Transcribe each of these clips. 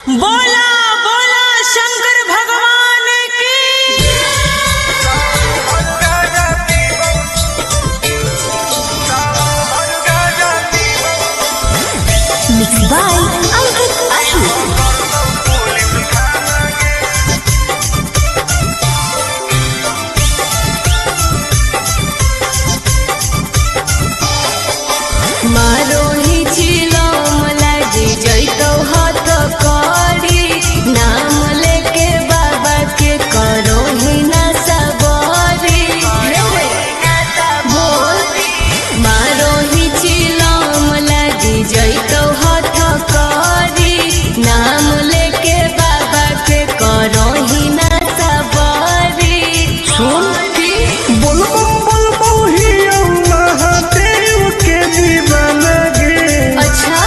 बोला बोला शंकर भगवान की। Mixed by Ankit Ahu. मारो ही चिलो मलाजी जैतो हाथ करी नाम लेके बाबा के करो ही ना सबरी बोल मारो ही चिलो मलाजी जैतो हाथ करी नाम लेके बाबा के करो ही ना सबरी सुन बोल महादेव के दीवाना गे। अच्छा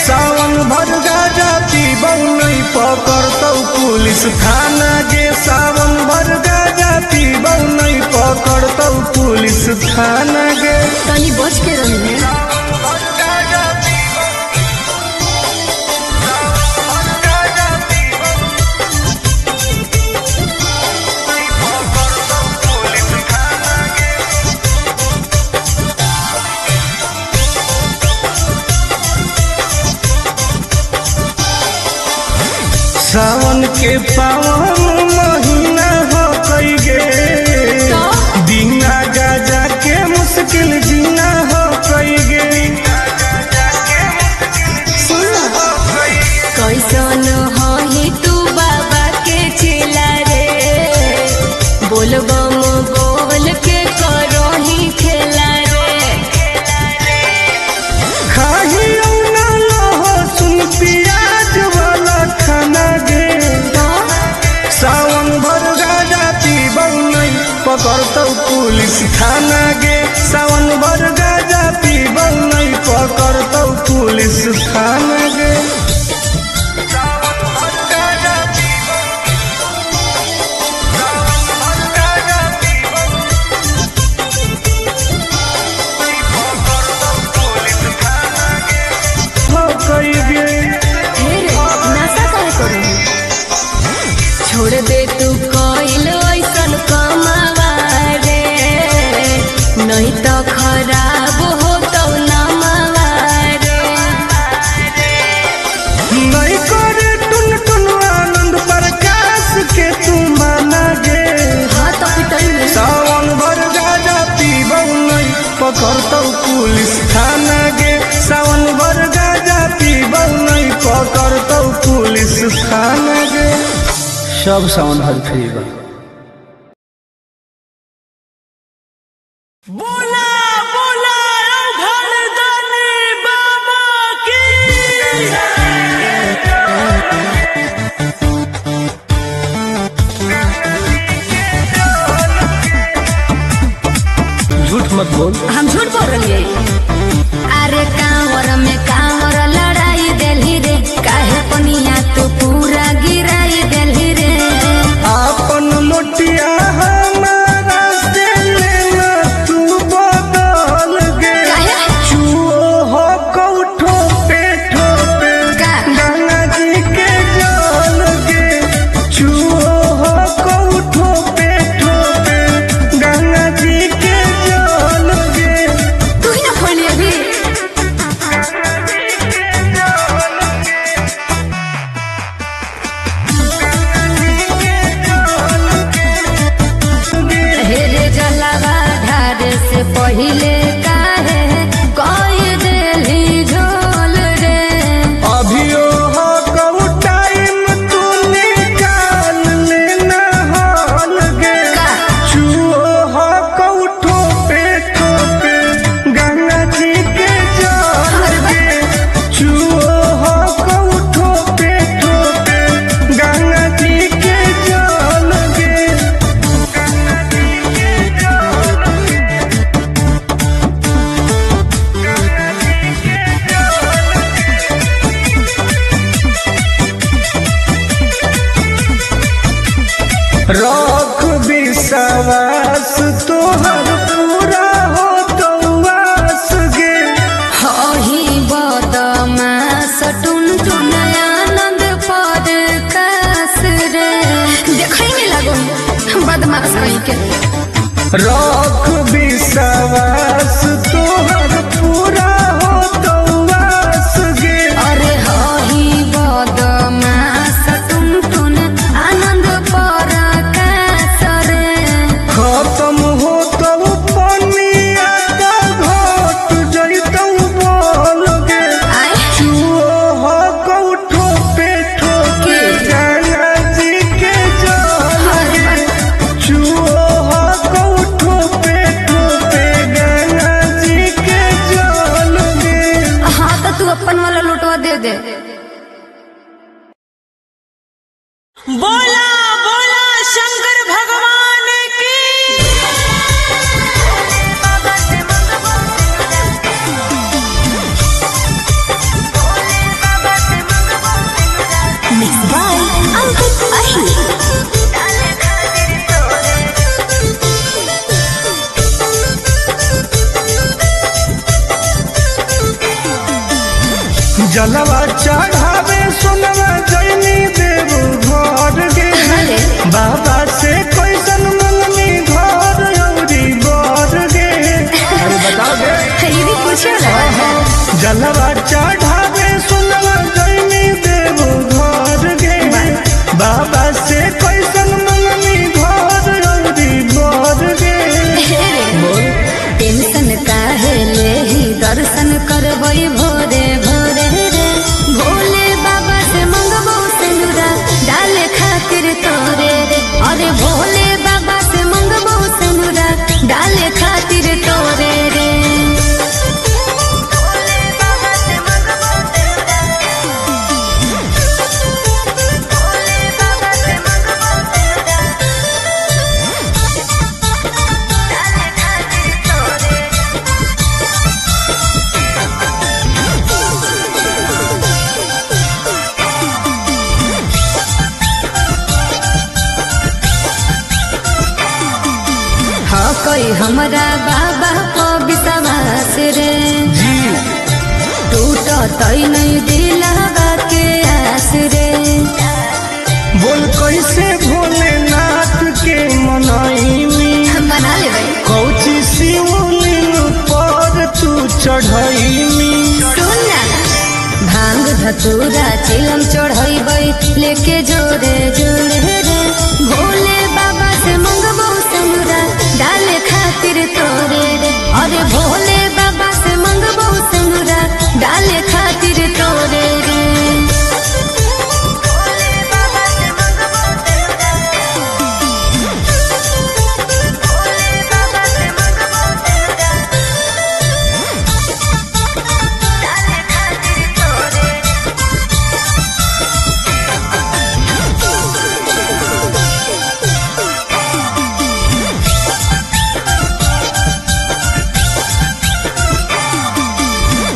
सावन भर गाजा पीबौ नहीं पकड़तौ पुलिस थाना गे। सावन भर गाजा पीबौ नहीं पकड़तौ पुलिस थाना गे। तनी बच के रही सावन के पावन महीना हो कई गे। बिना गाजा के मुश्किल जीना हो कई गे। कैसन ही तू बाबा के चेला रे बोल बम बोल के करो ही खेला रे खाही औना लहसुन प्याज वाला खाना गे। सावन भर गाजा पीबौ नहीं पकड़तौ पुलिस थाना गे। सावन भर गाजा पीबौ नहीं पकड़तौ पुलिस थाना गे। हो कई गे। नशा काहे करो छोड़ दे तू कोइल ऐसन कमावा रे नहीं तो खराब हो तो नमावा रे नहीं करे टुन टुन आनंद प्रकाश के तू माना गे। हाँ तो पिटाई में सावन भर गाजा पीबौ नहीं पकड़तौ पुलिस थाना गे। सावन भर गाजा पीबौ नहीं पकड़तौ पुलिस थाना गे। सब सावन भर फ्री बा। बोला बोला घरदानी बाबा की। झूठ मत बोल। हम झूठ बोल रही है। अरे कांवर में कांवर लड़ाई देली रे काहे पनिया तू पूरा गिराई देली रे आपन लोटिया हमारा से लेना तू बदल गे। काहे? चुओ हो कौठो पे ठोपे का? गंगा जी के जल गे। चुओ हो कौठो पे ठोपे गंगा जी के जल गे। तू ही ना खोली अभी हेरे जलावा ढारे से पहिले काहे कोई देली झोल रे अभियो हो कौ टाइम तू निकाल लेना हॉल गे। का? चुओ हो कौ ठोपे ठोपे गंगा जी के जल गे। चुओ हो कौ ठोपे ठोपे गंगा जी के जल गे। रख विश्वास तोहर पूरा हो तो वास गे। ही बदमाश टुन टुन आनंद पर के रख विश्वास तोहर पूरा हो तो वास गे। अरे हही बदमाश टुनटुन आनंद पराकाश रे। खत्म हो तो पनिया का घट जैतौ बोल गे। चुओ हो कौठो पे ठोके गंगा जी के जल गे। चुओ हो कौठो पे ठोके गंगा जी के जल गे। हाँ तो तू अपन वाला लुटवा दे दे। बोला बोला शंकर भगवान की। Mixed by Ankit Ahir. जलवा चढ़ावे सोनवा जैनी देव घर गे। अरे बाबा से कैसन मंगनी घर औरी बर गे। अरे बताओ गे। ये भी पूछे रहा है। जलवा चढ़ावे सोनवा जैनी देव घर गे। बाबा से कैसन मंगनी घर औरी बर गे। टेंशन काहे ले ही दर्शन करबई भोरे भोरे रे। भोले बाबा से मंगबो सिंदूरा डाले खातिर तोरे रे। अरे भोले बाबा से मंगबो सिंदूरा डाले खातिर तोरे रे। हाँ कोई हमरा बाबा को विश्वास रे। जी टूट तई नहीं दिलावा के आस रे। बोल कैसे भोलेनाथ के मनाई मना ले भाई। कौची शिवलिंग पर तू चढ़ैनी। सुन ना भांग धतूरा चिलम चढ़ैबै लेके जोरे जोरे रे। भोले बाबा से मंगबो सिंदूरा डाले खातिर तोरे रे। अरे भोले बाबा से मंगबो सिंदूरा डाले खातिर तोरे रे।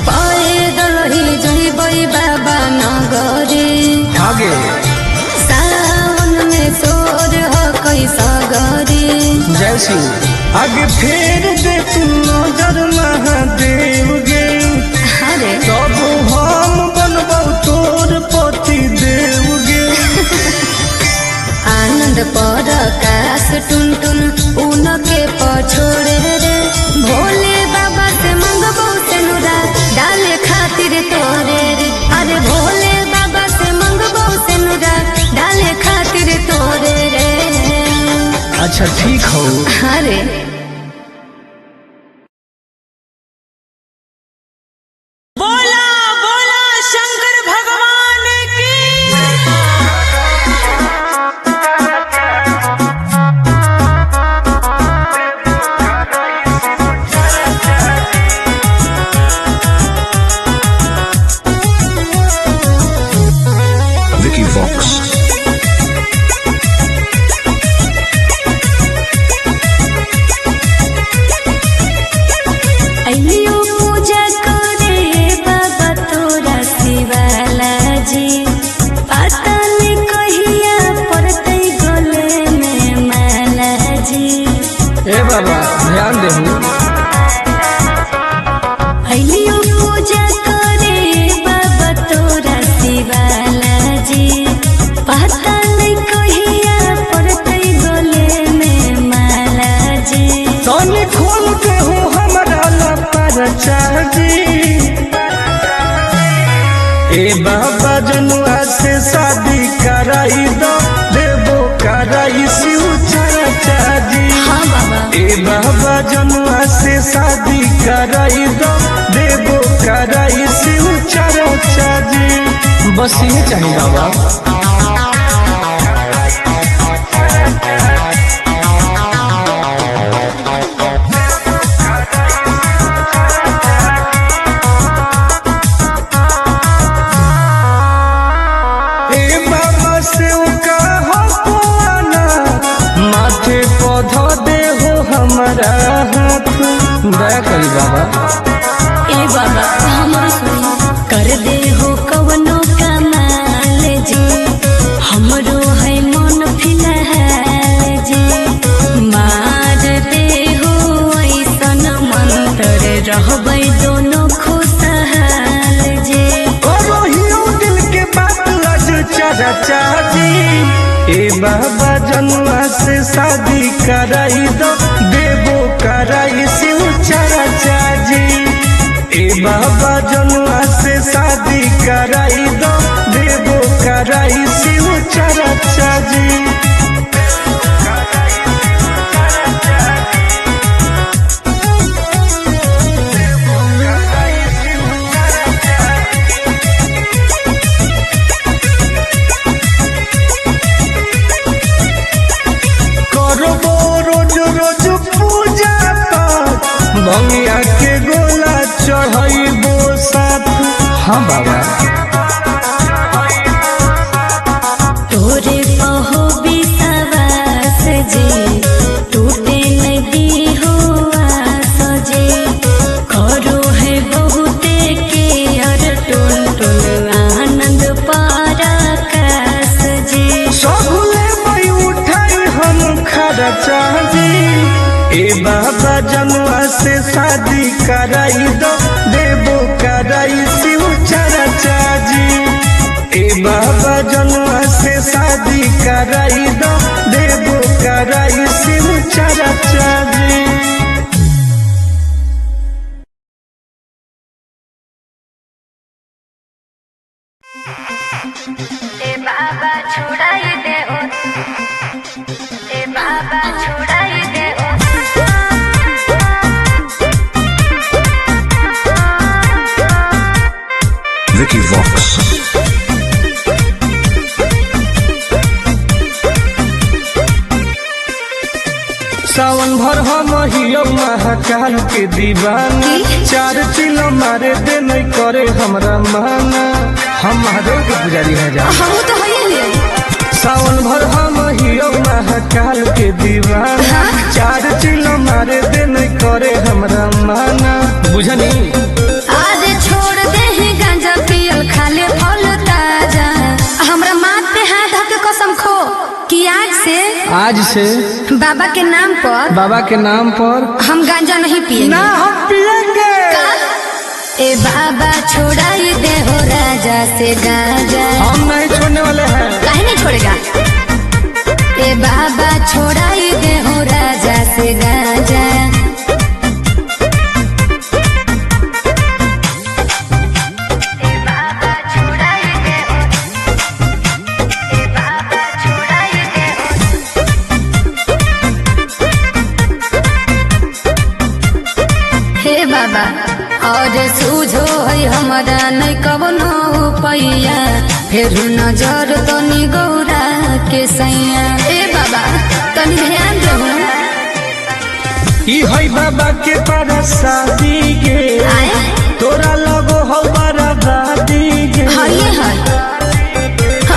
पैदल ही जइबै बाबा नगरे। आगे सावन में सोर हो कैसा गरे। जय शिव आगे फेर दे तू नजर महादेव गे। अरे तब हम बनबौ तोर पति देव गे। आनंद पर आकाश टुनटुन उनके पछोड़े रे। भोले बाबा से मंगबो सिंदूरा डाले खातिर तोरे रे। अरे भोले बाबा से मंगबो सिंदूरा डाले खातिर तोरे रे। अच्छा ठीक हो। अरे बोला बोला शंकर भगवान की। Vicky Vox. अइयो पूजा करे बाबा तोरा शिवाला जी। पता नहीं कहिया पड़तै गले में माला जी। ए बाबा ध्यान देहु। अइयो पूजा करे बाबा तोरा शिवाला जी। बस ये चाहिए बाबा। हमारा हाथ दया करी बाबा। ए बाबा हमर सुनी कर दे हो कवनो कमाल जी, हमरो है मन फिलहाल जी, मार दे हो ऐसन मंत्र रहबै दोनों खुशहाल जी। करो हियो दिल के बात लज चाचा चाची, ए बाबा जनुआ से शादी कराई दो, देवो कराई शिव चाचा जी। ए बाबा जनुआ से शादी कराई दो, देवो कराई शिव चाचा जी। भंगिया के गोला चढ़ाइबो साथ। हाँ बाबा तोरे पहो विश्वास जी, टूटे नदी हो आस जी, करो है बहुते के हर टुन टुन आनंद पराकाश जी। सबले मई उठाई हम खर्चा जी, ए बाबा जनुआ से शादी कराई दो, देवो कराई शिव चाचा जी। ए बाबा जनुआ से शादी कराई दो, देवो कराई शिव चाचा जी। ए बाबा छुड़ाई दे ओ, ए बाबा छुड़ाई दे ओ। Vicky Vox. सावन भर हम हियो महाकाल के दीवाना, चार चिलो मारे दे नहीं करे हमरा माना। हम महादेव के पुजारी हैं जा, हम तो है सावन भर हम हियो महाकाल के दीवाना, चार चिलो मारे दे नहीं करे हमरा माना। बुझनी आज छोड़ दे ही गांजा पियल, खाले फल ताजा, हमरा माथ पे हाथ धर के कसम खो कि आज से बाबा के नाम पर हम गांजा नहीं पिएंगे। ना हम पिएंगे। ए बाबा छोड़ाई दे हो राजा से गांजा, हम नहीं छोड़ने वाले हैं। काहे नहीं छोड़ेगा। ए बाबा छोड़ाई दे हो राजा से गांजा। बाबा और सूझो है हमारा नहीं कवनो पैया, फिर नजर तनी गौरा के सैया। ए बाबा तनी ध्यान दो, ई है बाबा के पारा शादी के, तोरा लगो हो बराबादी के। हये है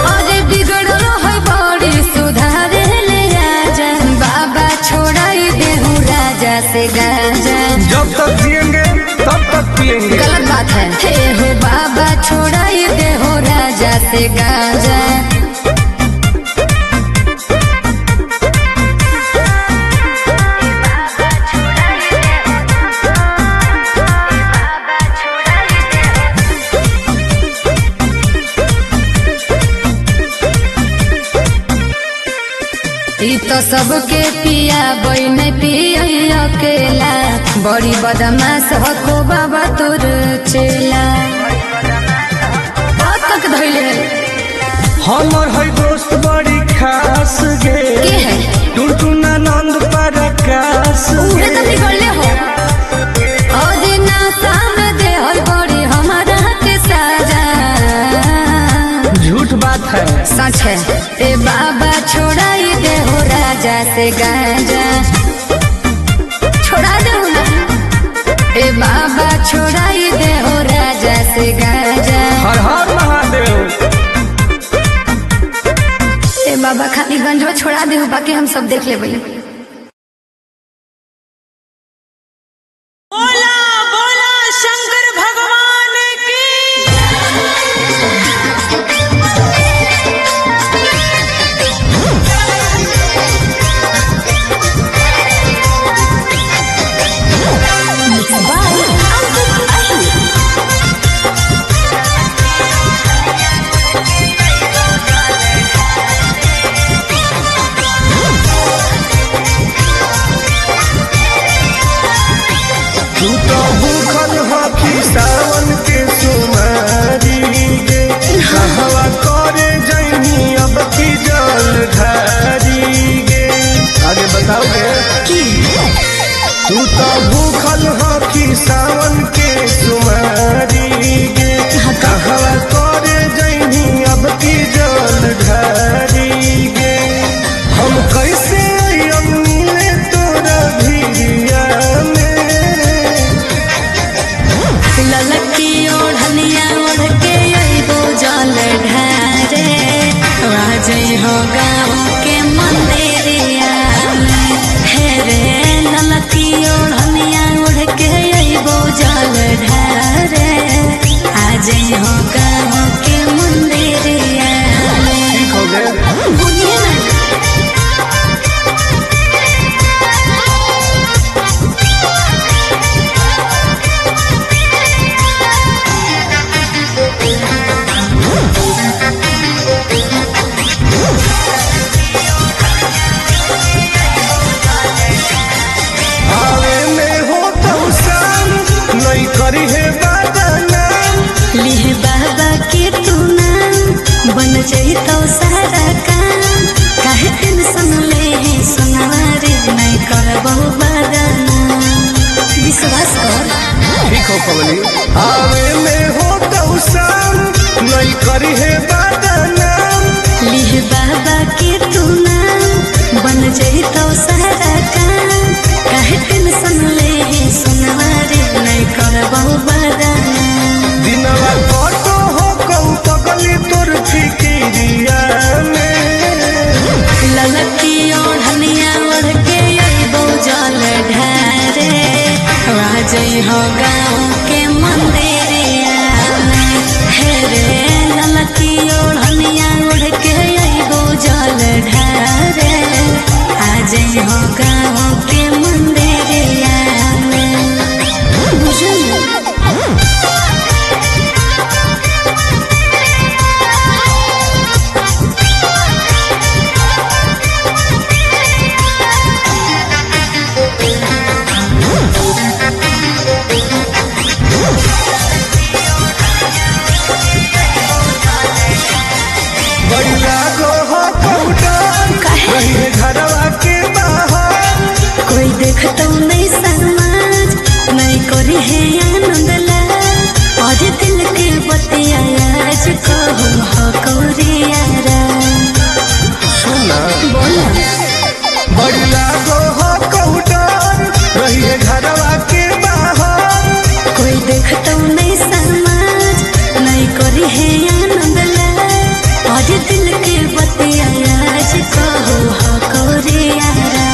और बिगड़ल है बड़ी सुधारे ले आजा, बाबा छोड़ाई दे हूँ राजा से गांजा। जब तक जिएंगे तब तक पिएंगे। गलत बात है। हे हो बाबा छोड़ाई दे हो राजा से गांजा। ई तो सबके पिया बन पिया अकेला, बड़ी बदमाश हको बाबा तोर चेला। तक धैले हमर है दोस्त बड़ी खास गे, के है टुनटुना नंद पराकाश उहे तो बिगड़ले हो। और ना साम दे हो बड़ी हमारा के साजा, सच है। ए बाबा छोड़ाई दे हो राजा से गांजा, छोड़ा दे हो ना। ए बाबा छोड़ाई दे हो राजा से गांजा। हर हर महादेव। ए बाबा खाली गंजवा छोड़ा दे हो, बाकी हम सब देख ले भैया। बोला बोला शंकर भगवान की। तू तो भूखल हकी सावन के सुमारी गे, कहवा करे जैनी अब की जल ढारी गे। आगे बताओगे की तू तो भूखल हकी सावन के सुमारी गे, कहवा करे जैनी अब की जल ढारी गे। हम कैसे अइयम मिले तोरा भिरिया में। ललकी ओढ़निया ओढ़ के अइबो जल ढारे, राजई हो गाँव के मंदिरिया में। हे रे ललकी ओढ़निया ओढ़ के अइबो जल ढारे, आजई हो गाँव के मंदिरिया में। ठीक हो गए। बोलिए ना। आवे में हो तो शाम नहीं करी है बदनाम। लिह बाबा के तू नाम, बन जाई तो सारा काम। काहे टेंशन ले है सुनवारे, नहीं करबो बदनाम। विश्वास कर। ठीक हो कमली। आवे में हो तो शाम नहीं करी है बदनाम। लिह बाबा के तू नाम, बन जाई तो सारा काम। काहे टेंशन ले है सुनवारे, नहीं करबो बदनाम। दिनवा कटो हो कहू पगली तोर फिकिरिया में। ललकी ओढ़निया ओढ़ के अइबो जल ढारे, राजई हो गाँव के मंदिरिया में। हे रे ललकी ओढ़निया ओढ़ के अइबो जल ढारे, आजई हो गाँव के मंदिरिया में। बुझलिए? बड़ी लागो हो कौटान रही है घरवा के बाहर। कोई देखतो नहीं समाज, नहीं करी है आनंद लाज। और दिल के बतिया आज कहूँ हो कौरियारा। सुना बोला बड़ी लागो हो कौटान रही है घरवा के बाहर। कोई देखतो नहीं समाज, नहीं करी है आनंद लाज। और दिल के बतिया आज कहूँ हो कौरियारा।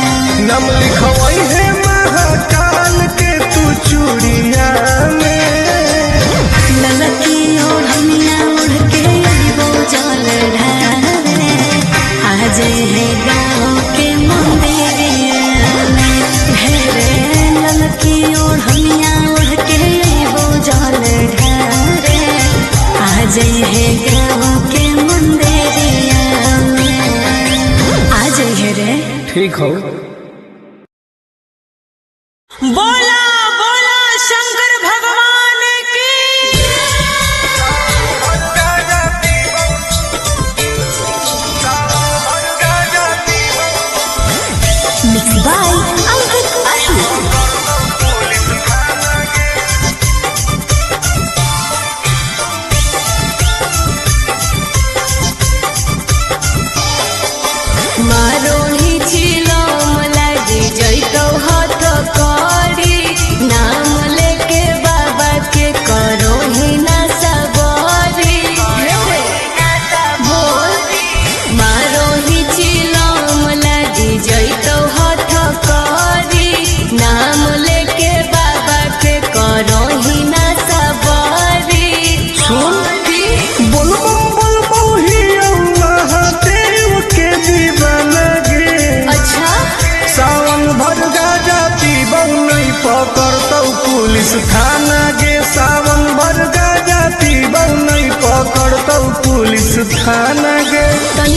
नम लिखवाई है महाकाल के तू चूड़िया में। ललकी ओढ़निया ओढ़ के अइबो जल ढारे, आज है गाँव के मंदिरिया में। हे रे ललकी ओढ़निया ओढ़ के अइबो जल ढारे, आज है गाँव के मंदिरिया में। आज है रे। ठीक हो। बोला बोला शंकर भगवान की। Mixed by Ankit Ahi.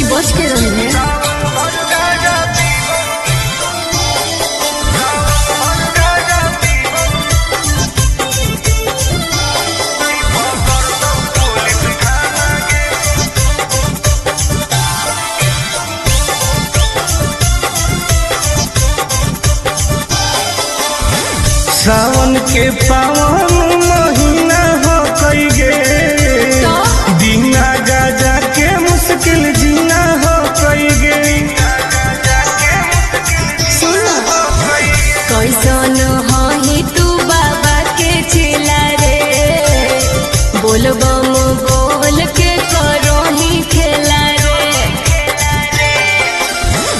बच के रहिए। सावन के पावन महीना हो कई गे, दीना जा जा के मुश्किल जीना हो कई गे। कैसन हही तू बाबा के चेला रे, बोलबम बोल के करो ही खेला रे।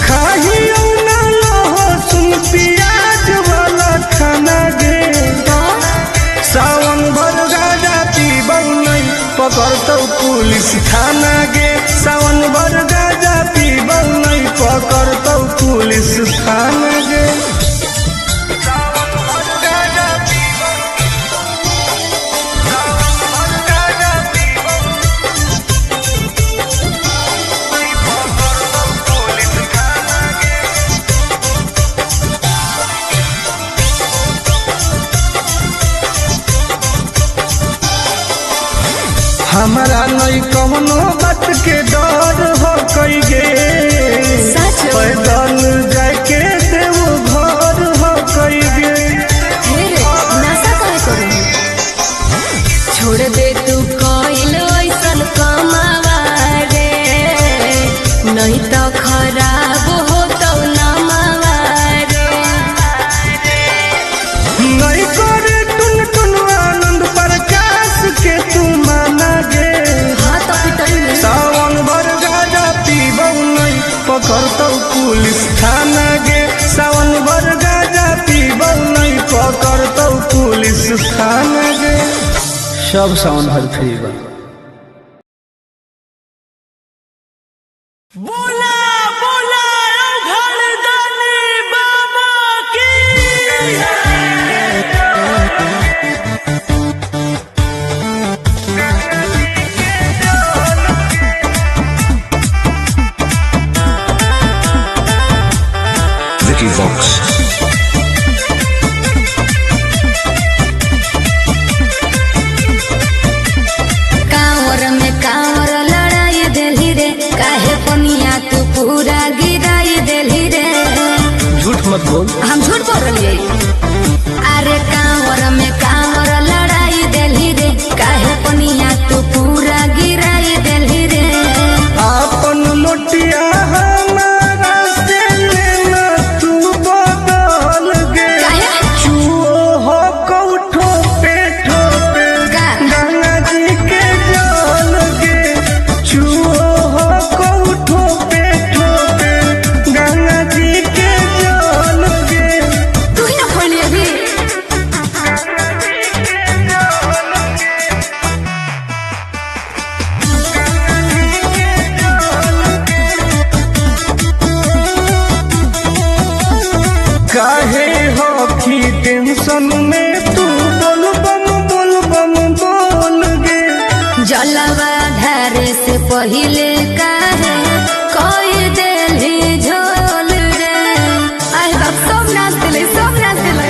खाहियो ना लहसुन प्याज वाला खाना गे, सावन भर गाजा पीबौ नहीं पकड़तौ पुलिस थाना गे। सावन भर गाजा पीबौ नहीं पकड़तौ पुलिस थाना गे। हमारा नहीं कौनो बात के डर हो कई गे, पैदल जाके देव घर हो कई गे। नशा काहे करू, छोड़ दे तू कइल ऐसन कमावा रे, नहीं तो खराब हो तो नमावा रे। नहीं करे टुन टुन आनंद प्रकाश के तू माना गे। हाँ तो पिटल सावन भर गाजा पीबौ नहीं पकड़तौ पुलिस थाना गे। सावन भर गाजा पीबौ नहीं पकड़तौ पुलिस थाना गे। सब सावन भर फ्री बा। बोला बोला घरदानी बाबा की। Vicky Vox. कांवर में कांवर लड़ाई देली रे, काहे पनिया तू पूरा गिराई देली रे। झूठ मत बोल। हम झूठ बोल रही। अरे कांवर में कांवर लड़ाई देली रे, काहे पनिया तू पूरा गिराई देली रे। आपन लोटिया हमारा से लेना तू बदल गे। काहे? चुओ हो कौठो पे ठोपे का? गंगा जी के जल गे। चुओ हो कौठो पे ठोपे गंगा जी के जल गे। तू ही ना खोली अभी। काहे हो की टेंशन में तू बोल बम बोल गे। जलवा धारे से पहिले काहे कोई देली झोल रे। आई बाप सब नाच दिले, सब नाच दिले।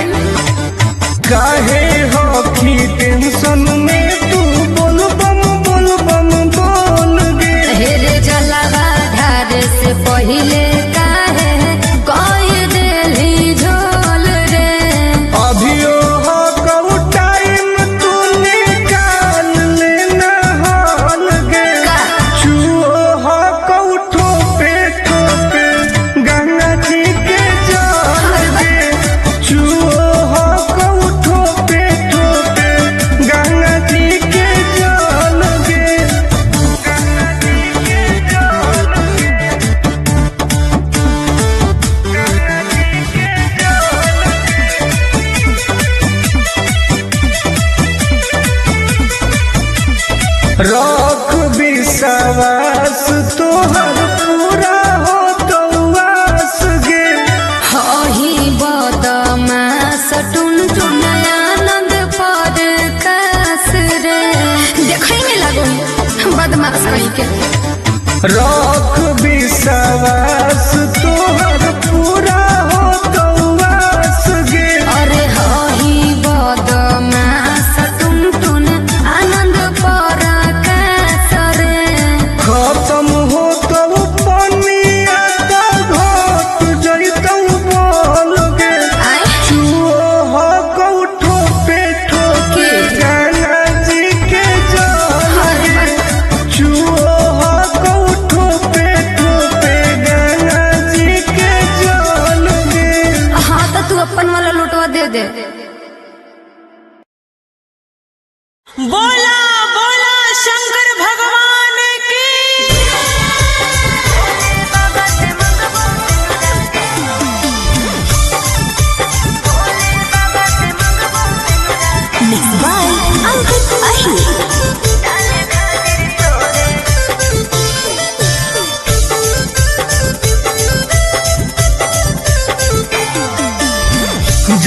काहे हो की टेंशन में तू बोल बम बोल गे। हेरे जलवा धारे से पहिले काहे कोई देली झोल रे। अभियो हो कऊ टाइम तू निकाल लेना हाल गे। का? चुओ हो कऊ ठोपे गंगा जी के जल गे। चुओ हो कऊ ठोपे गंगा जी के जल गे। रख विश्वास तोहर पूरा हो तो आस गे। हही बदमाश टुन टुन आनंद पर कास रे। देखै में लगो बदमाश कहीं के। रख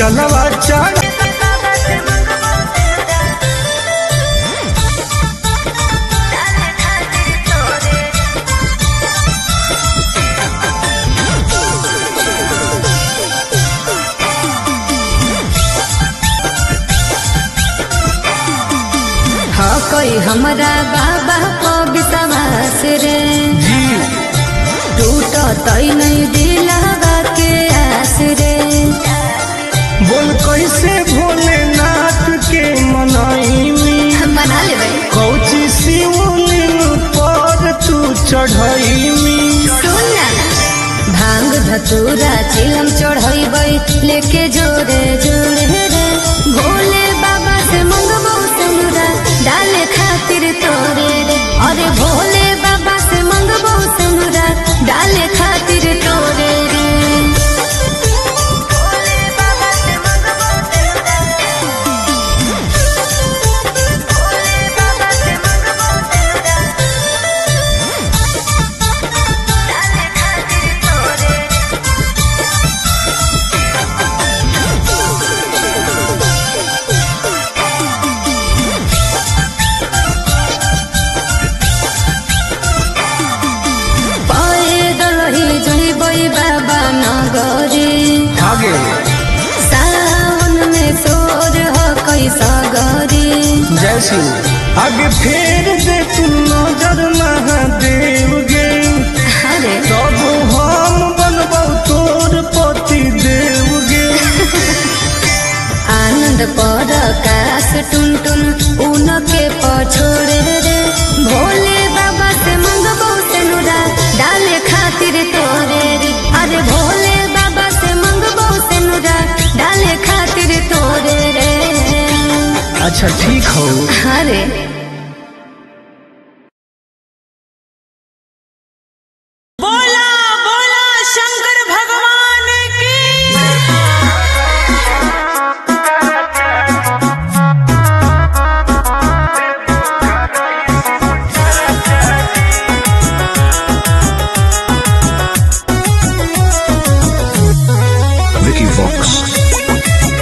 जलवा चढ़ हाँ कोई हमरा बाबा को विश्वास रे जी टूट तई नहीं दिलवा के आस रे। बोल कैसे भोलेनाथ के मनाई मना ले भाई कौची शिवलिंग पर तू चढ़ई सुन ना भांग धतूरा चिलम चढ़ई लेके जोरे जोरे रे भोले बाबा से मंगबो सनुरा डाले खातिर तोरे रे। अरे भोले बाबा से मंगबो सनुरा डाले खातिर तोरे रे। भोले बाबा से मंगबो भोले बाबा से मंगबो डाले खातिर तोरे बाबा नगरी आगे सावन में सोर हो कैसा गरी। जय शिव आगे फेर दे तू नजर महादेव गे अरे तब हम बनबो तोर पति देव गे। आनंद पर आकाश टुन टुन उनके पछोड़े रे भोले बाबा से मंगबो सनुरा डाले खातिर तोरे रे। अरे भोले बाबा से मंगबो सनुरा डाले खातिर तोरे रे। अच्छा ठीक हो अरे बोला बोला शंकर भगवान की Vicky Vox.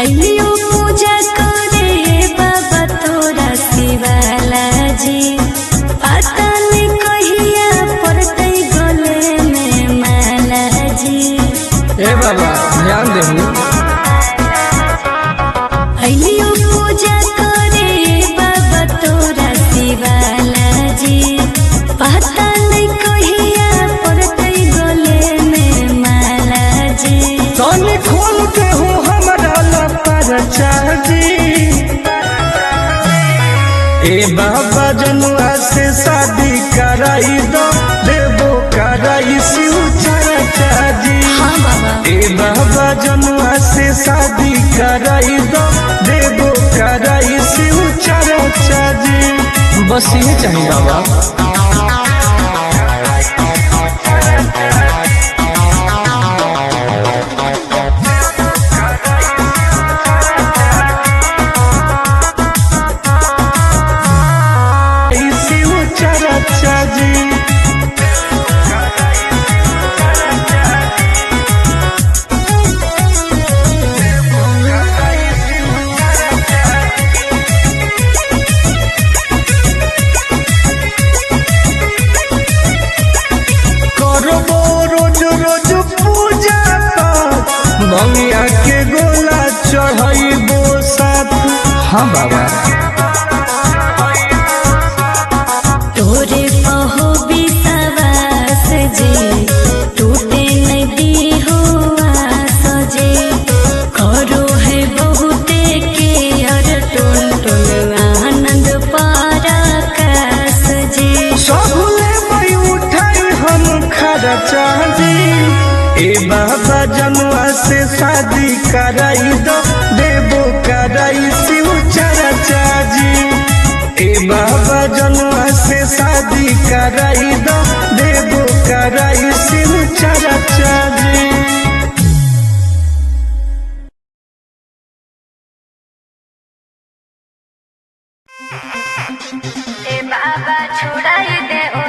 अइलियो पूजा करे बाबा तोरा शिवाला जी पता नहीं कहिया पड़ते गले में माला जी। ए बाबा ध्यान देहू अइलियो पूजा करे बाबा तोरा शिवाला जी पता नहीं कहिया पड़ते गले में माला जी। तनी खोल के हो हमरा लपर चाची ए बाबा जनुआ से शादी कराई दो देबो कराई शिव चर्चा जी। हाँ बाबा ए बाबा जनुआ से शादी कराई दो देबो कराई शिव चर्चा जी। बस ये चाहिए बाबा शिव चर्चा जी। करबो रोज रोज पूजा पाठ भंगिया के गोला चढ़ाइबो साथ। हाँ बाबा तोरे पहो विश्वास जी टूटे नहीं दी हुआ सजे करो है बहुते के अर टोल टोल आनंद पराकाश जी। सबले मई उठाई हम खर्चा जी। ए बाबा जनुआ से शादी कराई दो देबो कराई शिव चर्चा जी। ए बाबा जनुआ से शादी कराई दो देबो कराई शिव चर्चा जी। ए बाबा छुड़ाई दे ओ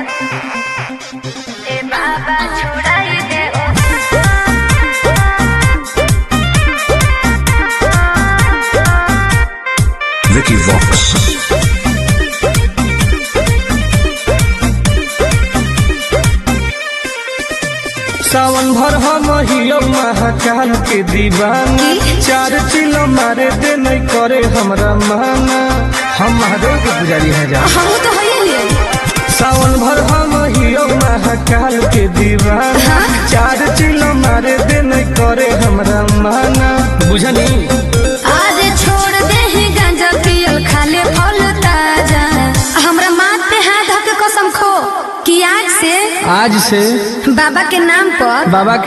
Vicky Vox. सावन भर हम हियो महाकाल के दीवाना, चार चिलो मारे दे नहीं करे हमरा माना। हम महादेव के पुजारी हैं जा। हम तो है सावन भर हम हियो महाकाल के दीवाना, चार चिलो मारे दे नहीं करे हमरा माना। बुझनी आज छोड़ दे ही गांजा पियल खाले फल ताजा। हमरा माथ पे हाथ धर के कसम खो कि आज से बाबा के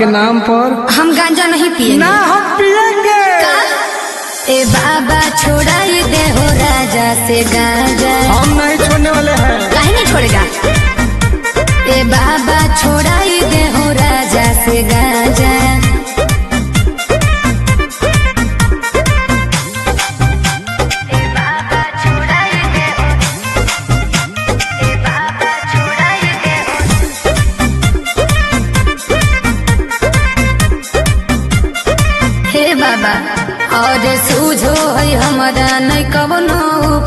नाम पर हम गांजा नहीं पिएंगे। ना हम पिएंगे। ए बाबा छोड़ाई दे हो राजा से गांजा। हम नहीं छोड़ने वाले हैं। काहे नहीं छोड़ेगा? ए बाबा छोड़ाई दे हो राजा से गांजा। बाबा और सूझो है हमारा नहीं कवनो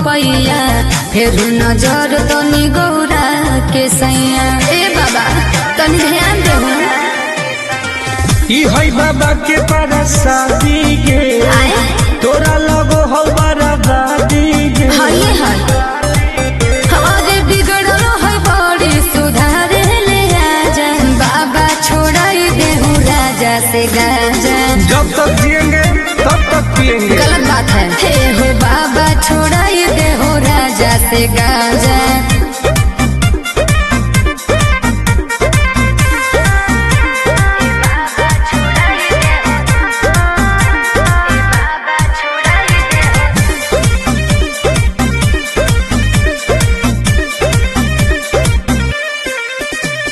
पैया, फिर नजर तनी गौरा के सैया। ए बाबा तनी ध्यान दे। ई है बाबा के परसादी गे, तोरा लगो हो बराबादी गे। हाय हाय हमारे बिगड़लो है बड़ी सुधार ले आजा। बाबा छोड़ाई दे हो राजा से गांजा। जब तक जिएंगे तब तक पिएंगे। गलत बात है। हे हो बाबा छोड़ाई दे हो राजा से गांजा।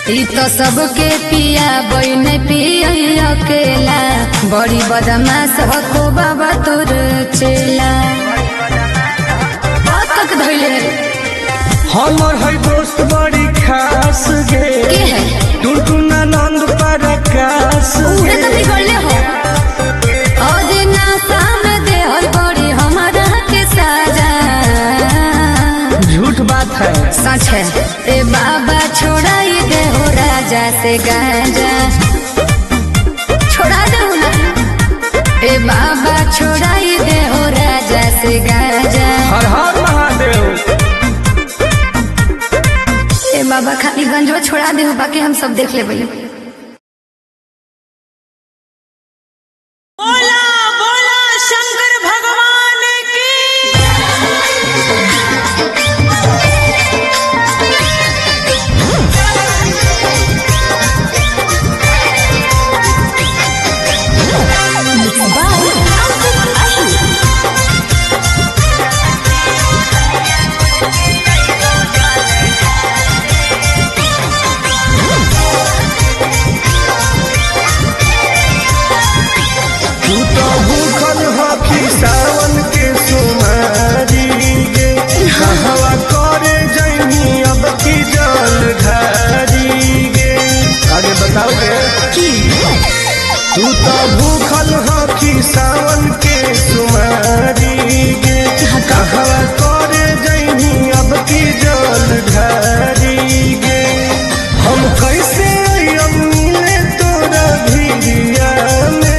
ई तो सबके पिया बन पिया अकेला, बड़ी बदमाश हो बाबा तोर चेला। तक धैले हमर है दोस्त बड़ी खास गे, के है टुनटुना नंद प्रकाश उहे तो बिगड़ले हो। आज ना सामने दे हो बड़ी हमारा के साजा। झूठ बात है सच है। ए बाबा छोड़ाई दे हो राजा से गांजा। छोड़ा दे ना। ए बाबा छोड़ाई दे हो राजा से गांजा। हर हर महादेव। ए बाबा खाली गंजवा छोड़ा दे हो, बाकी हम सब देख ले भैया। बोला बोला शंकर भगवान की। तू तो भूखल हकी सावन के सुमारी गे, कहवा करे जैनी अब की जल ढारी गे। आगे बताओगे? तू तो भूखल हकी सावन के सुमारी गे, कहवा करे जैनी अब की जल ढारी गे। हम कैसे मिले तोरा भिड़िया में।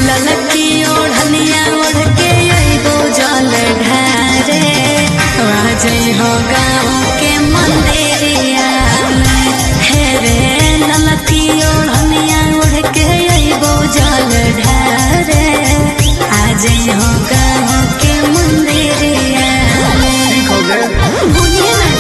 ललकी ओढ़निया ओढ़ के अइबो जल ढारे, राजई हो गाँव के मंदिरिया में। हे रे ललकी ओढ़निया ओढ़ के अइबो जल ढारे, आजई हो गाँव के मंदिरिया में। ठीक हो गए। भूलिए ना।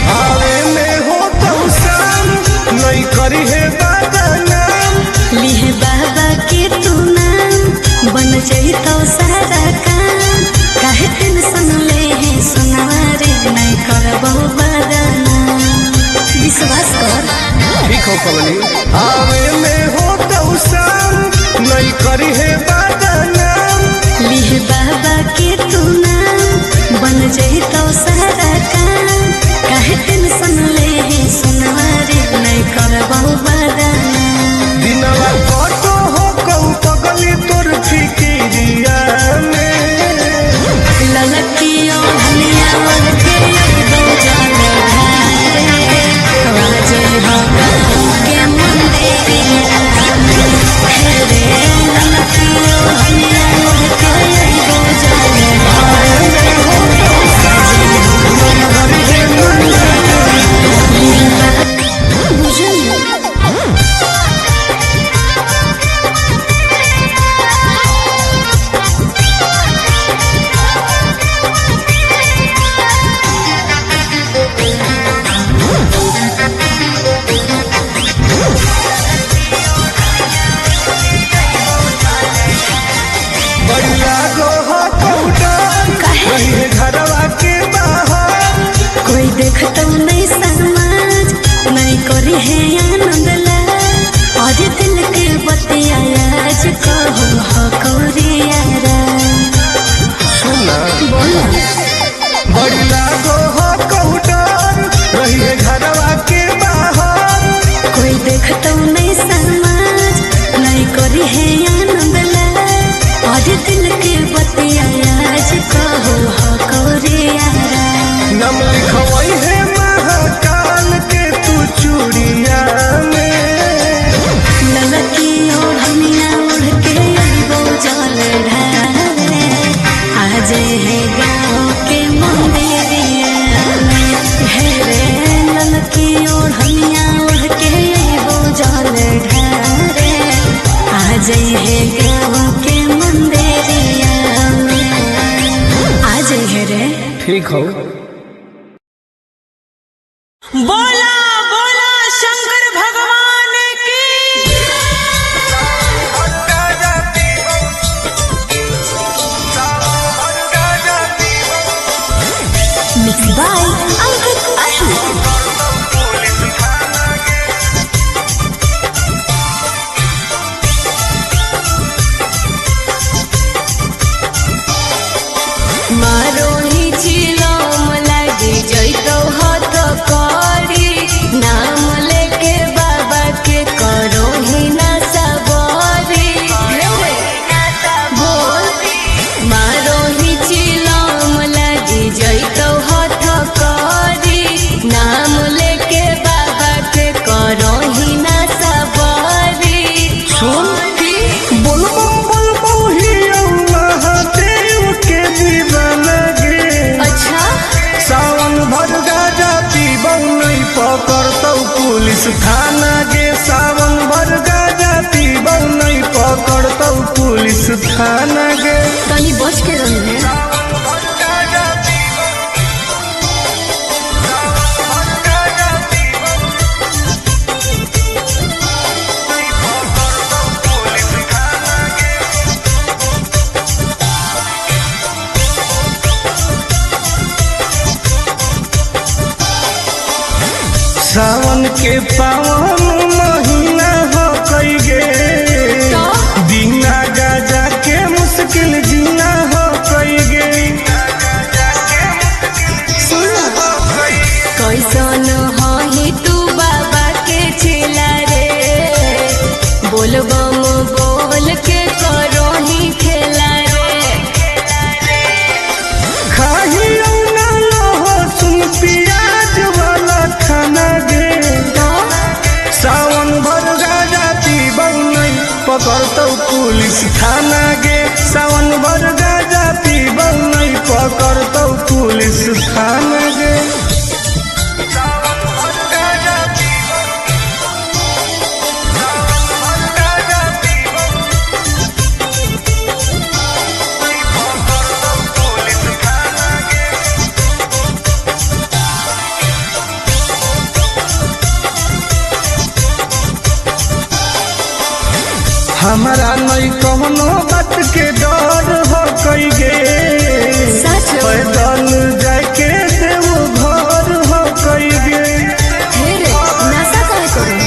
आवे में हो तो शाम नहीं करी है बदनाम। लिहे बाबा के तू नाम, बन जाई तो सारा काम। काहे टेंशन ले है सुनारे, नहीं करबो बदनाम। विश्वास कर। ठीक हो कमली। आवे में हो तो शाम देखता नहीं समाज नहीं करी है आनंद ला और दिल के बतिया आज कहो हो कौरियारा सुना बोला बड़ी लागो हो कौडर रहिए घरवा के बाहर कोई देखता नहीं समाज नहीं करी है आनंद ला और दिल के बतिया आज कहो हो कौरियारा नम लिखवई है महाकाल के तू चूड़िया में ललकी ओढ़निया ओढ़ के अइबो जल ढारे आज है गाँव के मंदिरिया में हे रे ललकी ओढ़निया ओढ़ के अइबो जल ढारे आज है गाँव के मंदिरिया में आज है रे ठीक हो बोला बोला शंकर भगवान की Mixed by Ankit Ashu. मारो ही चिलम लागे जैतो हाथ करी नाम लेके बाबा के करो ही ना सबरी बोल मारो ही चिलम लागे जैतो हाथ करी नाम लेके बाबा के करो ही ना सबरी सुन बोल बम ही महादेव के दीवाना गे अच्छा सावन भर गाजा पीबौ नहीं पकड़तौ पुलिस थाना गे सावन भर गाजा पीबौ नहीं पकड़तौ पुलिस थाना गे तनी बच के रही है सावन के पावन महीना हो कई गे बिना गाजा के मुश्किल जीना हो कई गे कैसन ही तू बाबा के चेला रे बोल बम बोल के करो ही खेला रे खाही ना हो सुन प्याज वाला खाना गे सावन भर गाजा पीबौ नहीं पकड़तौ पुलिस थाना गे सावन भर गाजा पीबौ नहीं पकड़तौ पुलिस थाना गे हमारा नहीं कौनो बात के डर हो कई गे सच पैदल जाके देव घर हो कई गे हे रे नशा काहे करो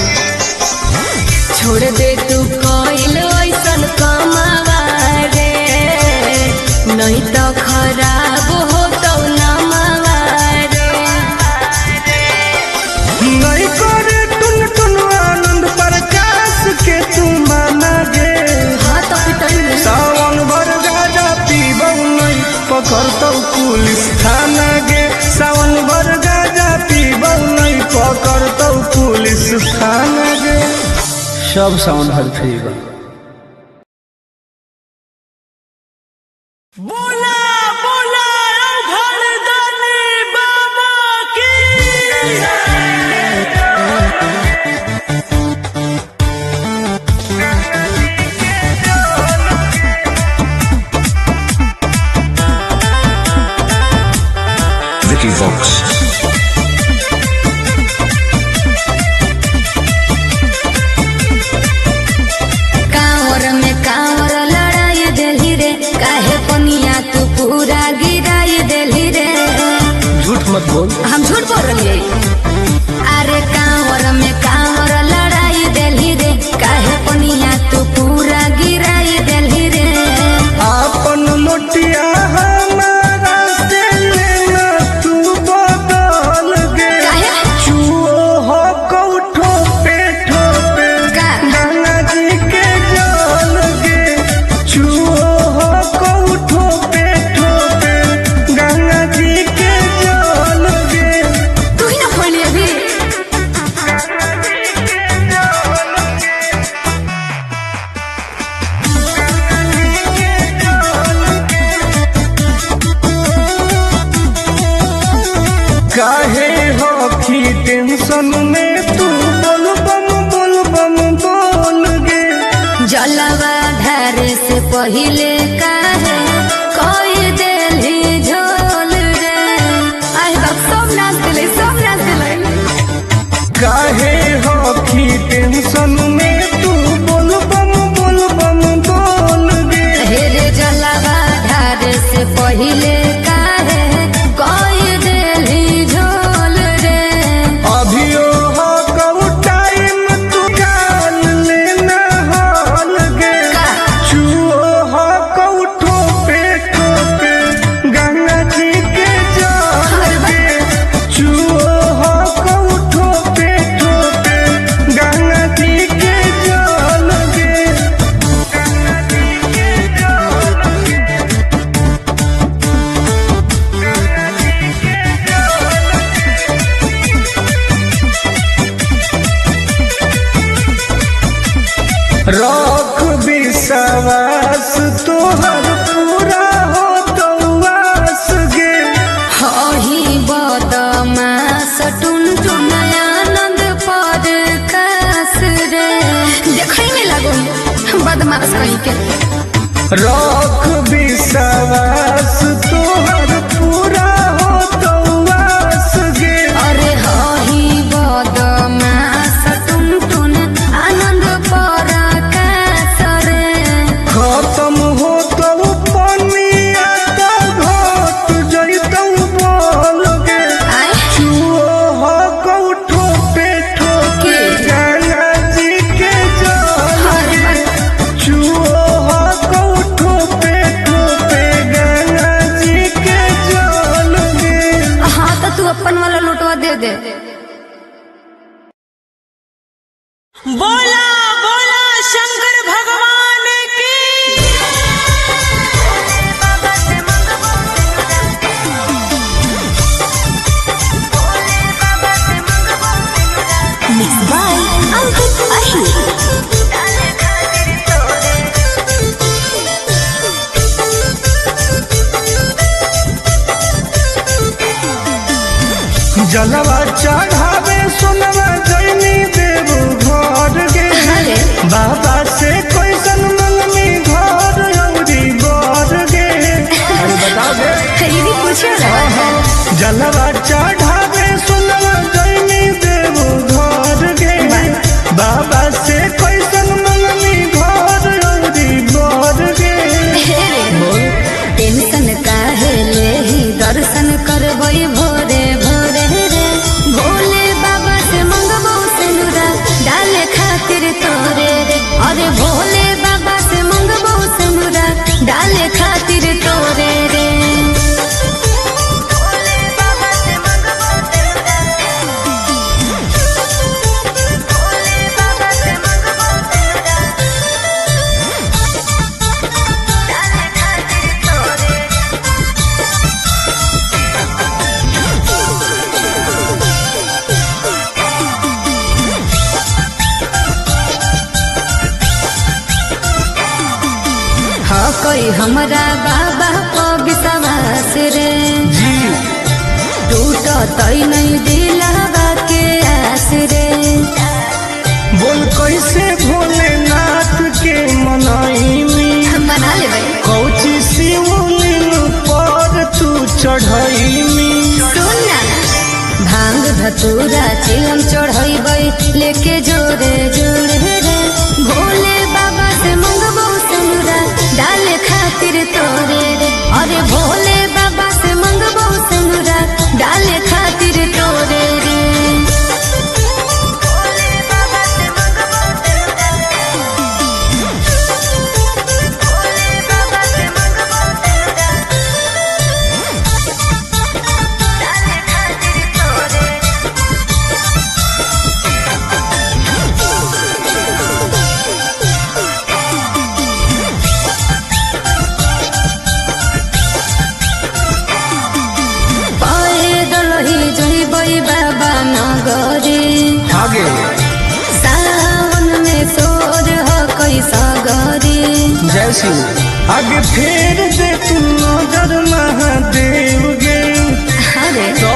छोड़ दे तू कोइल ऐसन कमावा रे नहीं तो खराब हो तो नमावा रे नहीं करे टुन टुन आनंद प्रकाश के तू माना गे हाँ तो पिटाई में सावन भर गाजा पीबौ नहीं पकड़तौ पुलिस थाना गे सावन भर गाजा पीबौ नहीं पकड़तौ पुलिस थाना गे सब सावन भर पीबौ बोला बोला घरदानी बाबा की Vicky Vox. कांवर में कांवर लड़ाई देली रे काहे पनिया तू पूरा गिराई देली रे झूठ मत बोल। हम झूठ बोल रही है। अरे कांवर में कांवर लड़ाई देली रे, काहे पनिया तू पूरा गिराई देली रे। आपन लोटिया हमारा से लेना तू बदल गे। चूहो हो कौठो पे ठोपे गंगा जी के जल गे। चूहो हो कौठो पे ठोपे गंगा जी के जल गे। तू ही ना खोली अभी। काहे होखी टेंशन में तू बोल बम बोल गे। जलवा धारे से पहिले काहे कोई देली झोल रे। आई बाप सब नाच दिले, सब नाच दिले। काहे होखी टेंशन में तू बोल बम बोल गे। हेरे जलवा धारे से पहिले काहे कोई देली झोल रे। अभियो हो कऊ टाइम तू गाल लेना हाल गे। चूहो हो कऊ ठोपे ठोपे गंगा जी के जल गे। चूहो हो कऊ ठोपे ठोपे गंगा जी के जल गे। रख विश्वास तोहर पूरा हो तो वास गे। हही बदमास टुन टुन आनंद पर कास रे। देखै में लागो बदमाश कहीं के। रख विश्वास तोहर पूरा हो तो वास गे। अरे हही बदमास टुन टुन आनंद पर कास रे। खत्म हो तो पनिया तो घट जइतौ बोल गे। आय चूहो हो कौठो पे ठोके गंगा जी के जल गे। चूहो हो कौठो पे ठोके गंगा जी के जल गे। हाँ तो तू अपन वाला लुटवा दे दे। बोला बोला शंकर भगवान की। Mixed by Ankit Ahi. जलवा चढ़ावे सोनवा जैनी देव घर गे। अरे बाबा से कैसन मंगनी घर औरी बर गे। अरे बता दे। ये भी पूछे रहा है। जलवा चढ़ावे सोनवा जैनी देव घर गे। बाबा से कैसन मंगनी घर औरी बर गे। टेंशन काहे लेही दर्शन करबई भोरे भोरे रे। भोले बाबा से मंगबो सिनुरा डाले खातिर तोरे रे। अरे भोले बाबा से मंगबो सिनुरा डाले खातिर तोरे रे। हाँ कोई हमरा बाबा को विश्वास रे। जी टूट तई नहीं दिलावा के आस रे। बोल कैसे भोलेनाथ के मनाई मना ले भाई। कौची शिवलिंग पर तू चढ़ई सुन ना भांग धतूरा चिलम चढ़ैबै लेके जोरे जोरे रे। भोले बाबा से मंगबो सिनुरा डाले खातिर तोरे रे। अरे भोले बाबा से मंगबो सिनुरा डाले जय शिव। आगे फेर दे तू नजर महादेव गे अरे तो